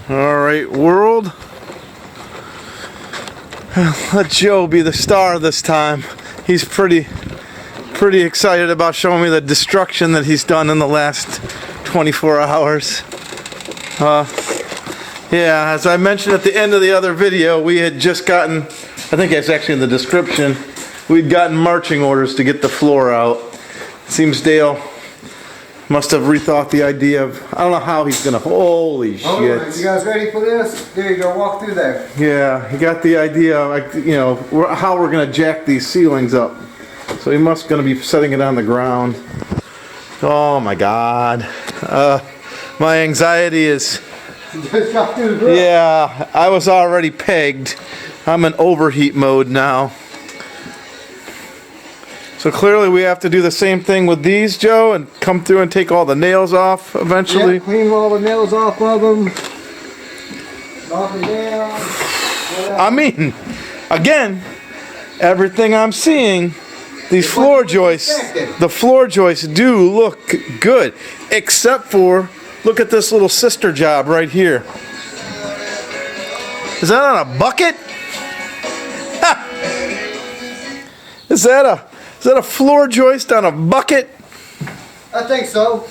Alright, world. Let Joe be the star this time. He's pretty excited about showing me the destruction that he's done in the last 24 hours. Yeah, as I mentioned at the end of the other video, we had just gotten, I think it's actually in the description, we'd gotten marching orders to get the floor out. It seems Dale must have rethought the idea of, I don't know how he's gonna, holy shit. You guys ready for this? There you go, walk through there. Yeah, he got the idea, like, you know, how we're gonna jack these ceilings up. So he must gonna be setting it on the ground. Oh my God. My anxiety is, yeah, I was already pegged. I'm in overheat mode now. So clearly we have to do the same thing with these, Joe, and come through and take all the nails off eventually. Yeah, clean all the nails off of them. Knock them down. I mean, again, everything I'm seeing, these floor joists, the floor joists do look good, except for, look at this little sister job right here. Is that on a bucket? Ha! Is that a floor joist on a bucket? I think so.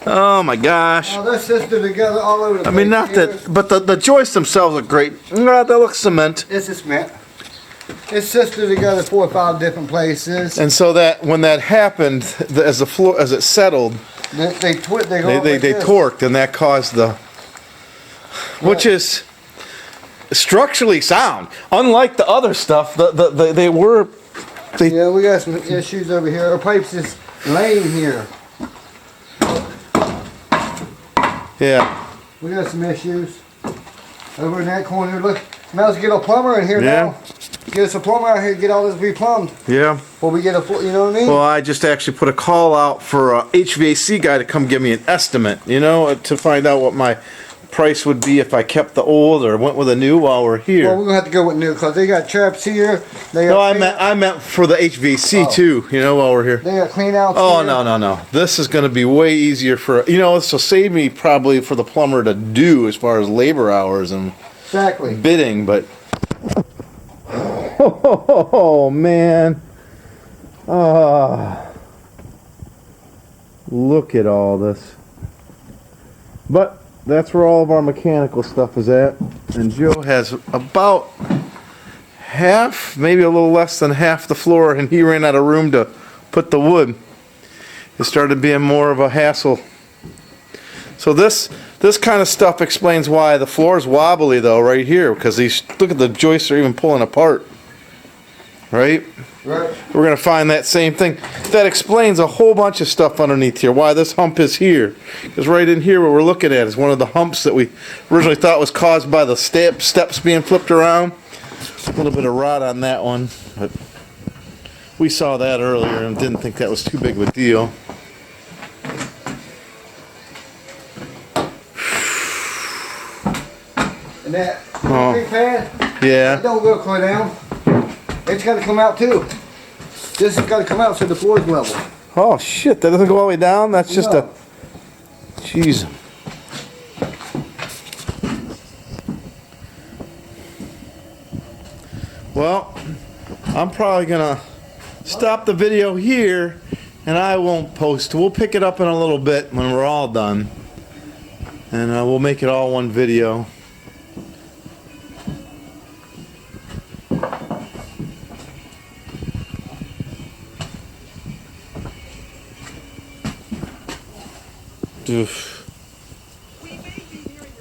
Oh my gosh. Oh, they're sistered together all over the place. I mean, not that, but the joists themselves look great. That looks cement. This is cement. It's sistered together 4 or 5 different places. And so that when that happened, as the floor, as it settled, they torqued, and that caused the, which is structurally sound. Unlike the other stuff, they were. Yeah, we got some issues over here. Our pipes is laying here. Yeah. We got some issues over in that corner. Look, might as well get a plumber in here now. Get us a plumber out here, get all this replumbed. Yeah. Before we get a, you know what I mean? Well, I just actually put a call out for a HVAC guy to come give me an estimate, you know, to find out what my price would be if I kept the old or went with a new while we're here. Well, we're gonna have to go with new because they got traps here. They got I meant for the HVAC too, you know, while we're here. They got clean outs Oh, here. no. This is going to be way easier for, you know, this will save me probably for the plumber to do as far as labor hours and bidding, but oh man. Look at all this. But that's where all of our mechanical stuff is at. And Joe has about half, maybe a little less than half the floor, and he ran out of room to put the wood. It started being more of a hassle. So this kind of stuff explains why the floor is wobbly though right here, because these, look at the joists are even pulling apart. Right? Right. We're going to find that same thing. That explains a whole bunch of stuff underneath here, why this hump is here. Because right in here what we're looking at is one of the humps that we originally thought was caused by the steps being flipped around. A little bit of rot on that one, but we saw that earlier and didn't think that was too big of a deal. And that concrete pad, yeah. it don't go clear down. It's got to come out too. This has got to come out so the floor is level. Oh shit, that doesn't go all the way down? That's just a... Jeez. Well, I'm probably gonna stop the video here and I won't post. We'll pick it up in a little bit when we're all done. And we'll make it all one video.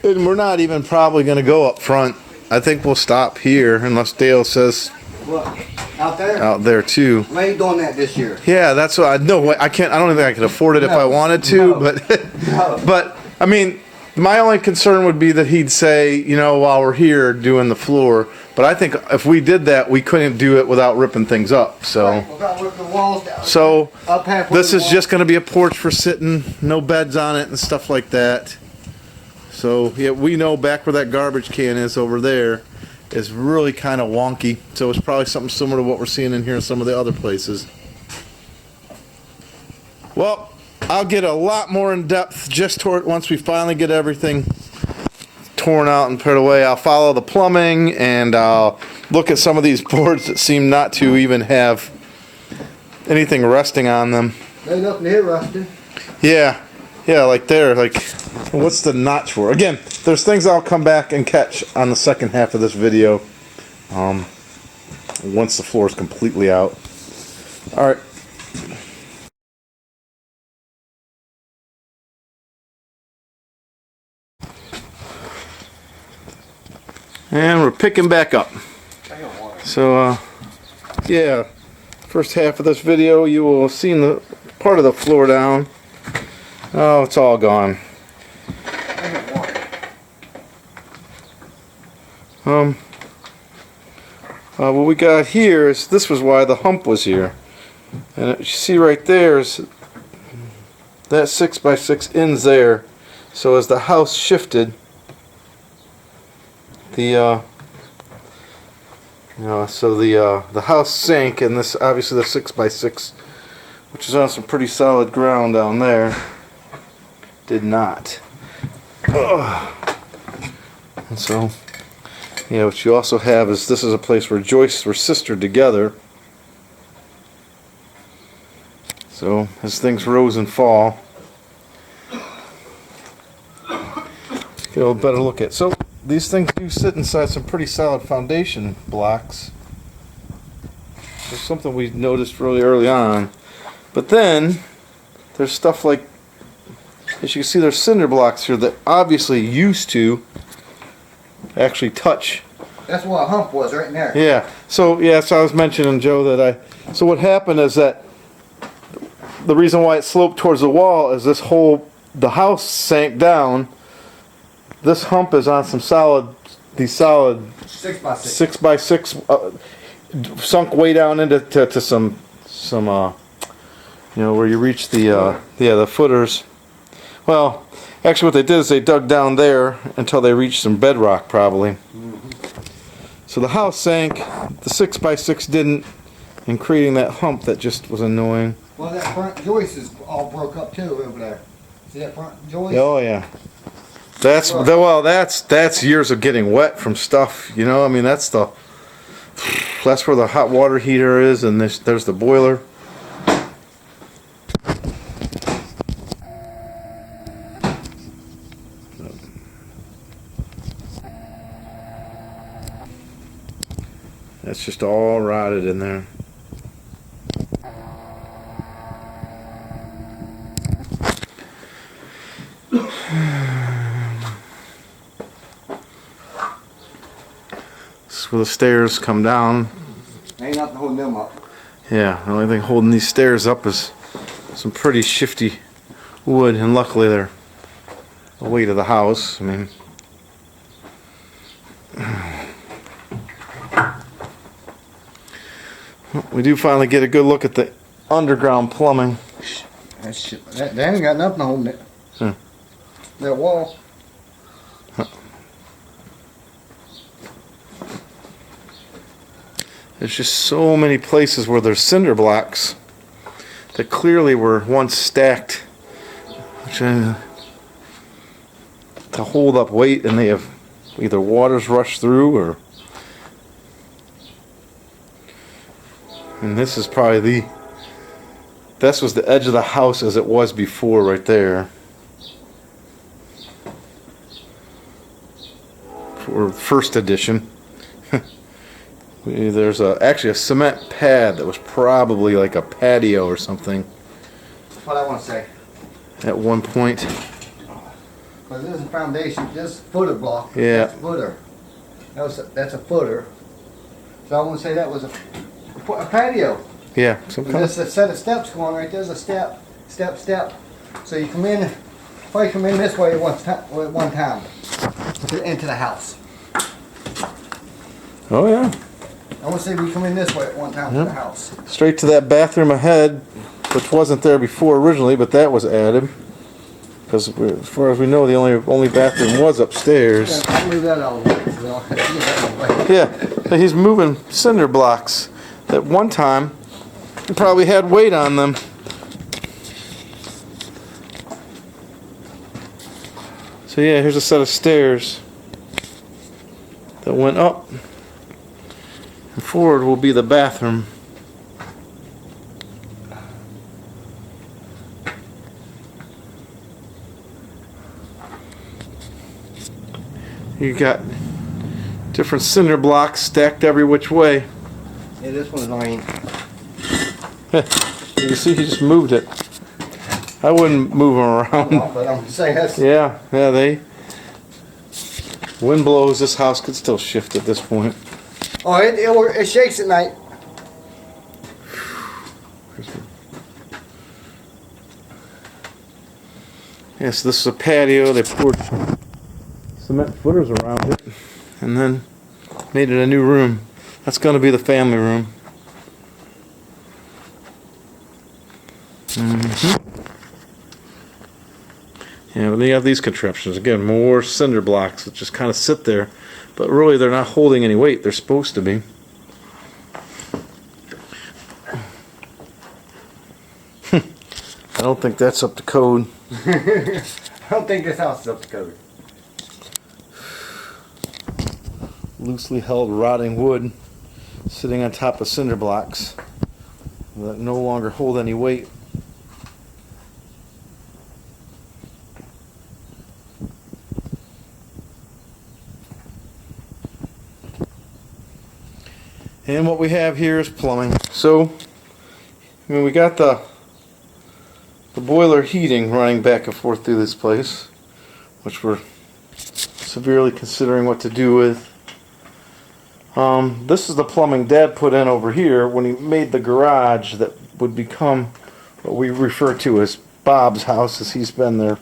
And we're not even probably going to go up front. I think we'll stop here unless Dale says. What? Out there? Out there too. We ain't doing that this year. Yeah, that's what I know. I can't. I don't think I could afford it if I wanted to. But I mean, my only concern would be that he'd say, you know, while we're here doing the floor. But I think if we did that, we couldn't do it without ripping things up. So. Right, without ripping the walls down. So up halfway this the is wall. just going to be a porch for sitting, no beds on it and stuff like that. So yeah, we know back where that garbage can is over there is really kind of wonky. So it's probably something similar to what we're seeing in here in some of the other places. Well, I'll get a lot more in depth just toward once we finally get everything torn out and put away. I'll follow the plumbing and I'll look at some of these boards that seem not to even have anything resting on them. There's nothing here rusted. Yeah, like there, like, what's the notch for? Again, there's things I'll come back and catch on the second half of this video, once the floor is completely out. All right. And we're picking back up. So, yeah, first half of this video, you will have seen the part of the floor down. Oh, it's all gone. What we got here is, this was why the hump was here. And you see right there is that 6x6 ends there. So as the house shifted, the house sank, and this obviously the 6x6, which is on some pretty solid ground down there, did not. Ugh. And so, yeah, what you also have is, this is a place where joists were sistered together. So as things rose and fall, let's get a better look at. So these things do sit inside some pretty solid foundation blocks. It's something we noticed really early on. But then there's stuff like, as you can see, there's cinder blocks here that obviously used to actually touch. That's what a hump was right in there. Yeah. So I was mentioning, Joe, that so what happened is that the reason why it sloped towards the wall is the house sank down. This hump is on some these solid 6x6 sunk way down into some where you reach the footers. Well, actually what they did is they dug down there until they reached some bedrock probably. So the house sank, the 6x6 didn't, and creating that hump that just was annoying. Well, that front joist is all broke up too over there. See that front joist? Oh yeah. That's years of getting wet from stuff, you know. I mean, that's where the hot water heater is, and there's the boiler. That's just all rotted in there. This is where the stairs come down. Ain't nothing holding them up. Yeah, the only thing holding these stairs up is some pretty shifty wood, and luckily they're the weight of the house. I mean, we do finally get a good look at the underground plumbing. That shit, they ain't got nothing holding it. That wall. There's just so many places where there's cinder blocks that clearly were once stacked, to hold up weight, and they have either water's rushed through, or, and this is probably this was the edge of the house as it was before right there. For first edition. There's actually a cement pad that was probably like a patio or something. That's what I want to say. At one point. Because this is a foundation, this footer block. Yeah. That's footer. That's a footer. So I want to say that was a patio. Yeah. There's a set of steps going right there's a step. So you come in, probably come in this way at one time into the house. Oh yeah. I want to say we come in this way at one time to the house. Straight to that bathroom ahead, which wasn't there before originally, but that was added. Because as far as we know, the only bathroom was upstairs. I'll move that out of the way. Yeah, so he's moving cinder blocks that one time probably had weight on them. So yeah, here's a set of stairs. that went up. And forward will be the bathroom. You got different cinder blocks stacked every which way. Yeah, this one's annoying. You see, he just moved it. I wouldn't move them around. No, but I'm saying that's... Yeah, they... Wind blows, this house could still shift at this point. Oh, it shakes at night. Yes, this is a patio. They poured cement footers around it and then made it a new room. That's going to be the family room. Yeah, but they have these contraptions. Again, more cinder blocks that just kind of sit there. But really, they're not holding any weight. They're supposed to be. I don't think that's up to code. I don't think this house is up to code. Loosely held rotting wood sitting on top of cinder blocks that no longer hold any weight. And what we have here is plumbing. So, I mean, we got the boiler heating running back and forth through this place, which we're severely considering what to do with. This is the plumbing Dad put in over here when he made the garage that would become what we refer to as Bob's house, as he's been there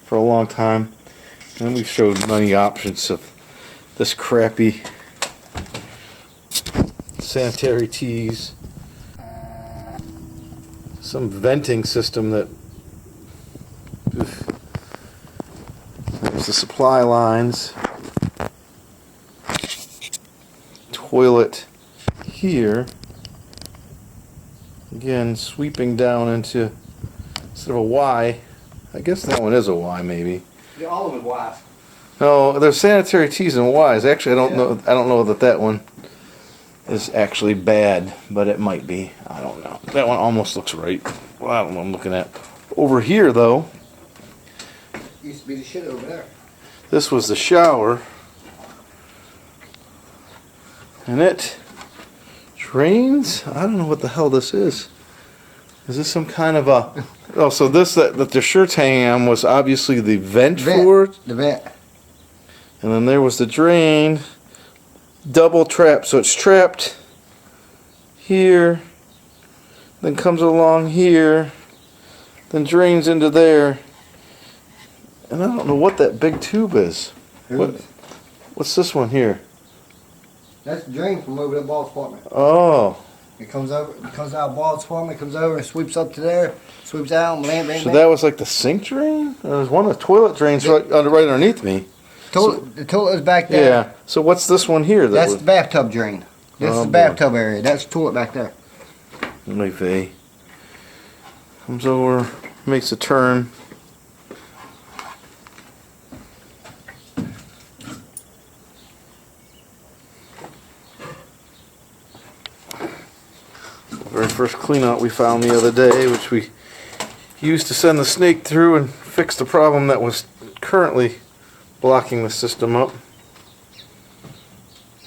for a long time. And we've showed many options of this crappy sanitary tees, some venting system that there's the supply lines, toilet here, again sweeping down into sort of a Y. I guess that one is a Y, maybe. Yeah, all of it wise. No, there's sanitary T's and Y's. Actually, I don't know that one is actually bad, but it might be. I don't know. That one almost looks right. Well, I don't know what I'm looking at. Over here, though, Used to be the shit over there. this was the shower. And it drains? I don't know what the hell this is. Is this some kind of a... Oh, so this that the shirt's hanging on was obviously the vent for it. The vent. And then there was the drain. Double trap, so it's trapped here, then comes along here, then drains into there, and I don't know what that big tube is. What's this one here? That's the drain from over the Ball's apartment. Oh, It comes over, it comes out of Ball's apartment, comes over and sweeps up to there, sweeps out, bang, bang, so bang. that was like the sink drain? There's one of the toilet drains right underneath me. The toilet is back there. Yeah. So what's this one here? That's the bathtub drain. This is the boy. bathtub area. That's the toilet back there. Maybe. Comes over, makes a turn. The very first cleanout we found the other day, which we used to send the snake through and fix the problem that was currently blocking the system up.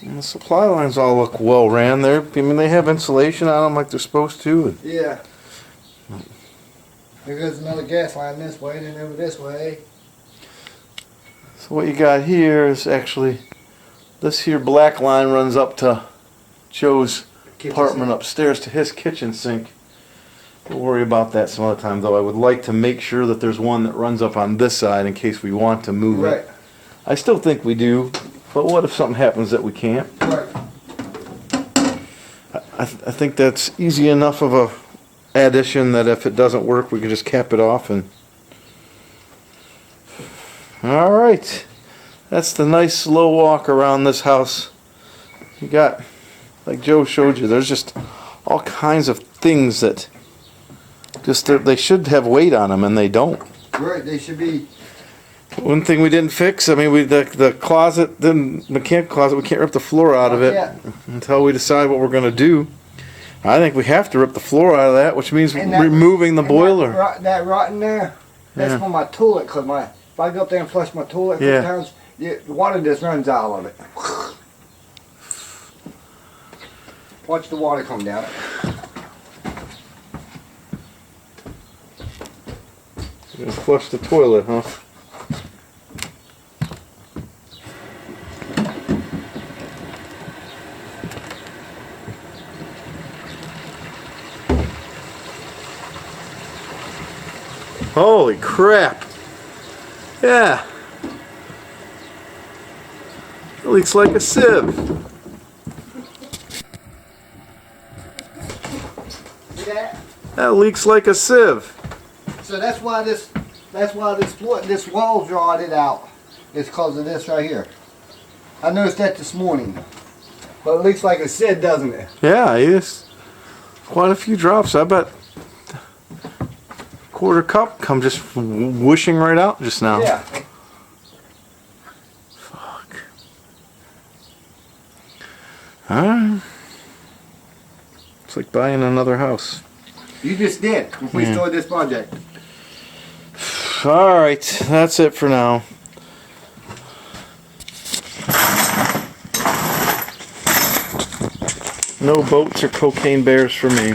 And the supply lines all look well ran there. I mean, they have insulation on them like they're supposed to. Yeah. There goes another gas line this way, then over this way. So what you got here is actually, this here black line runs up to Joe's apartment upstairs to his kitchen sink. We'll worry about that some other time, though. I would like to make sure that there's one that runs up on this side in case we want to move it. I still think we do, but what if something happens that we can't? Right. I think that's easy enough of a addition that if it doesn't work, we can just cap it off and... All right. That's the nice slow walk around this house. You got, like Joe showed you, there's just all kinds of things that just they should have weight on them and they don't. Right, they should be One thing we didn't fix, I mean, the closet, the mechanical closet, we can't rip the floor out of it until we decide what we're going to do. I think we have to rip the floor out of that, which means removing the boiler. That right in there, that's for my toilet, because if I go up there and flush my toilet sometimes, the water just runs out of it. Watch the water come down. You're gonna flush the toilet, huh? Holy crap! Yeah, it leaks like a sieve. See that? That leaks like a sieve. So that's why this wall's rotted out. It's because of this right here. I noticed that this morning. But it leaks like a sieve, doesn't it? Yeah, it's quite a few drops. I bet quarter cup come just whooshing right out just now. Yeah. Fuck. Alright. It's like buying another house. You just did when we started this project. Alright, that's it for now. No boats or cocaine bears for me.